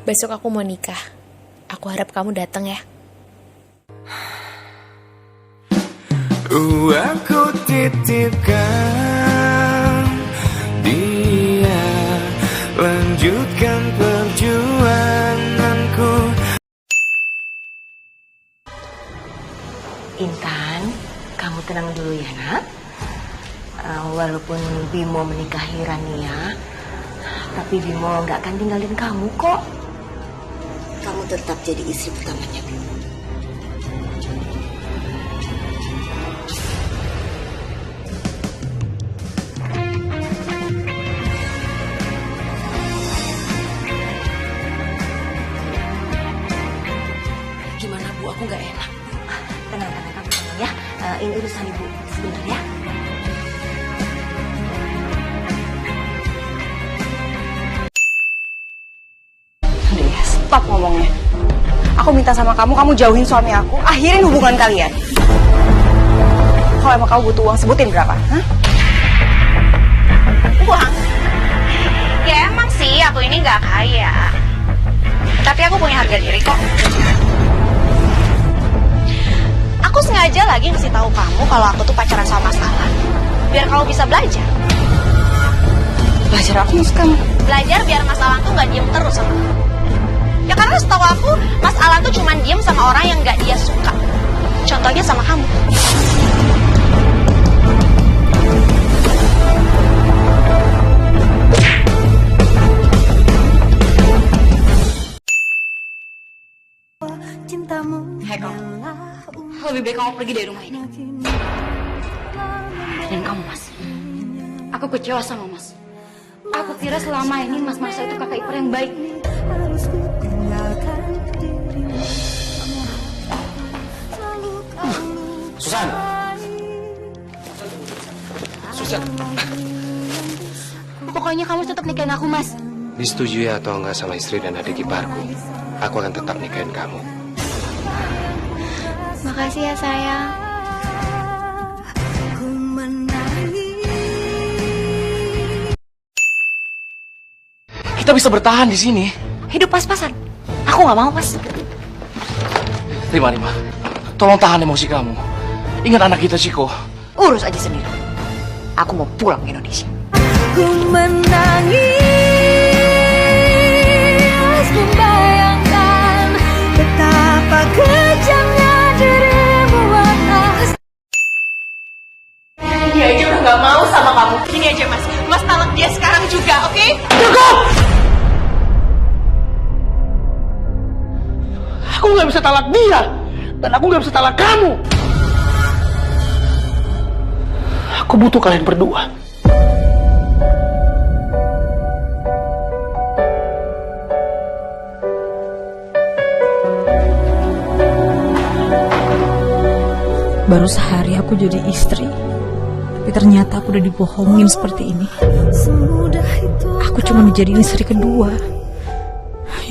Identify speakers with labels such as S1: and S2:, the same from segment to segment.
S1: Besok aku mau nikah. Aku harap kamu datang ya.
S2: Aku titipkan dia, lanjutkan perjuanganku.
S3: Intan, kamu tenang dulu ya nak. Walaupun Bimo menikahi Rania, tapi Bimo nggak akan tinggalin kamu kok. Kamu tetap jadi istri pertamanya Bimo. Gimana Bu? Aku nggak enak. Tenang, kamu tenang ya. Ini urusan Ibu. Sebentar ya.
S4: Stop ngomongnya. Aku minta sama kamu, kamu jauhin suami aku. Akhirin hubungan kalian. Kalau emang kamu butuh uang, sebutin berapa. Hah?
S5: Uang? Ya emang sih aku ini gak kaya. Tapi aku punya harga diri kok. Aku sengaja lagi ngasih tahu kamu kalau aku tuh pacaran sama Mas Alan. Biar kamu bisa belajar.
S4: Belajar apa maksud kamu?
S5: Belajar biar Mas Alan tuh gak diem terus sama kamu. Ya karena setahu aku, Mas Alan tuh cuma diem sama orang yang gak dia suka. Contohnya sama kamu.
S4: Heko, lebih baik kamu pergi dari rumah ini. Dan kamu Mas, aku kecewa sama Mas. Aku kira selama ini Mas Marsa itu kakak ipar yang baik.
S6: Susan. Susan.
S4: Pokoknya kamu tetap nikahin aku, Mas.
S6: Disetujui atau enggak sama istri dan adik iparku, aku akan tetap nikahin kamu.
S5: Makasih ya sayang.
S6: Kita bisa bertahan di sini.
S5: Hidup pas-pasan. Aku gak mau, Mas.
S6: Rima, tolong tahan emosi kamu. Ingat anak kita, Ciko.
S5: Urus aja sendiri. Aku mau pulang ke Indonesia.
S7: Ku menangis, membayangkan betapa kejamnya dirimu atas.
S5: Dia aja udah gak mau sama kamu. Gini aja, Mas. Mas talak dia sekarang juga, oke?
S6: Cukup! Aku nggak bisa talak dia, dan aku nggak bisa talak kamu. Aku butuh kalian berdua.
S7: Baru sehari aku jadi istri, tapi ternyata aku udah dibohongin seperti ini. Aku cuma dijadiin istri kedua.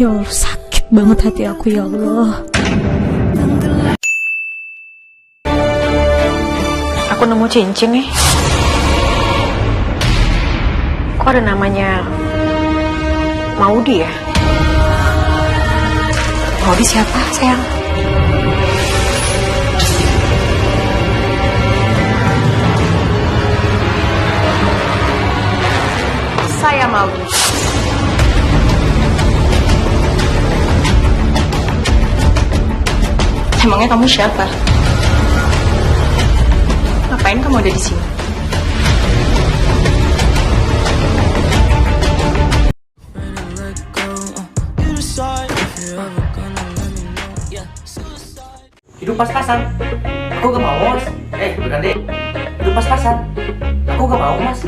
S7: Ya Allah, sakit banget hati aku, ya Allah.
S5: Aku nemu cincin nih. Kok ada namanya Maudi ya? Maudi siapa, sayang? Saya Maudi.
S4: Emangnya kamu siapa? Ngapain kamu ada di sini?
S8: Hidup pas-pasan. Aku gak mau, Mas. Bukan deh. Hidup pas-pasan. Aku gak mau, Mas.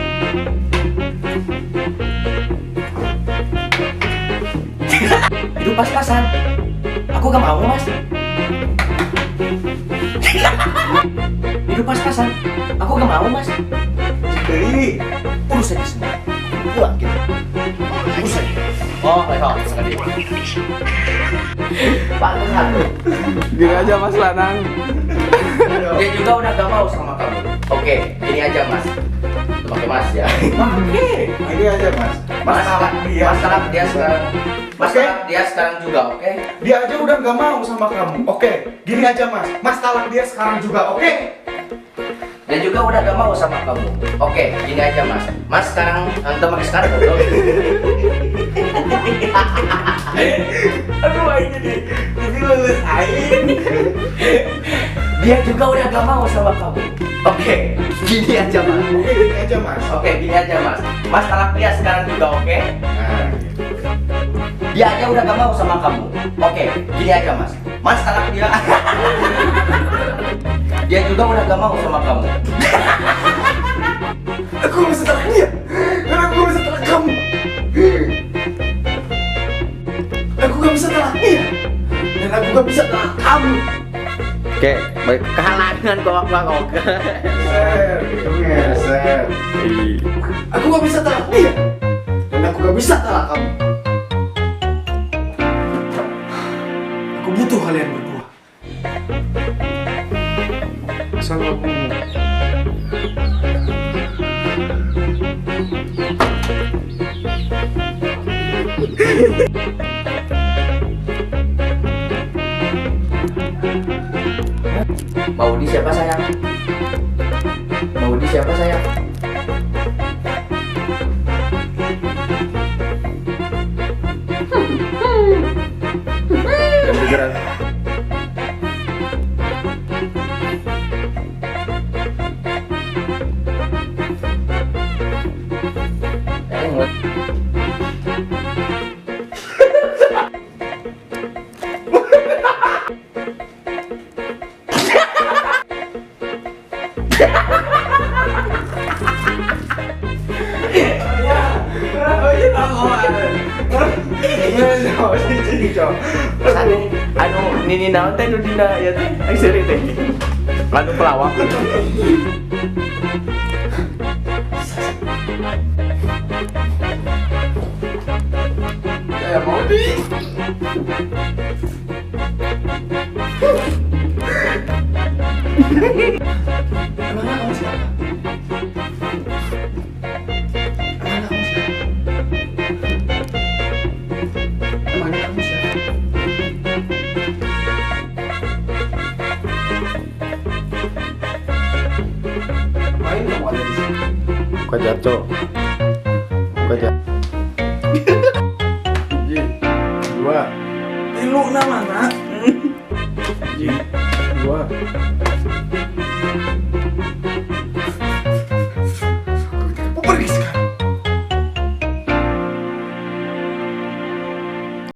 S8: Hidup pas-pasan. Aku gak mau, Mas. Hidup pas-pasan. Aku gak mau, Mas. Jadi, urus aja semua. Pulang gitu.
S6: Oh, level.
S2: Pantesan. Gini aja Mas Lanang.
S6: Dia juga udah gak mau sama kamu. Oke, gini aja Mas. Pakai Mas ya.
S2: Gini aja Mas.
S6: Masalah dia sekarang. Masalah dia sekarang juga, oke?
S2: Dia aja udah gak mau sama kamu. Oke, gini aja Mas. Mas talak dia sekarang juga, oke?
S6: Dia juga udah gak mau sama kamu. Oke, gini aja Mas. Mas sekarang antum pakai sekarang bodoh.
S2: Aduh, jadi lulus aing.
S6: Dia juga udah gak mau sama kamu. Oke, gini aja Mas.
S2: Oke, gini aja Mas.
S6: Oke, gini aja Mas. Mas talak dia sekarang juga, oke?
S2: Nah,
S6: Dia aja udah gak mau sama kamu. Oke, gini aja Mas. Mas talak dia. Dia juga udah gak mau sama kamu.
S2: aku gak bisa talak dia. Dan aku gak bisa talak kamu. Aku gak bisa talak dia. Dan aku gak bisa talak kamu.
S8: Oke, baik kehalangan kok.
S2: Geser. Aku gak bisa talak dia. Dan aku gak bisa talak kamu. Aku butuh kalian berdua. Asal kamu
S6: Mau di siapa sayang? Mau di siapa sayang?
S2: dan bergerak.
S8: Anu nini naon teh nu dina ya teh ai seri teh. Lagu pelawak.
S2: Ya mau di. Emangnya kamu siapa? Emangnya kamu siapa? Emangnya kamu siapa? Main kamu ada di sini.
S8: Kok jatuh.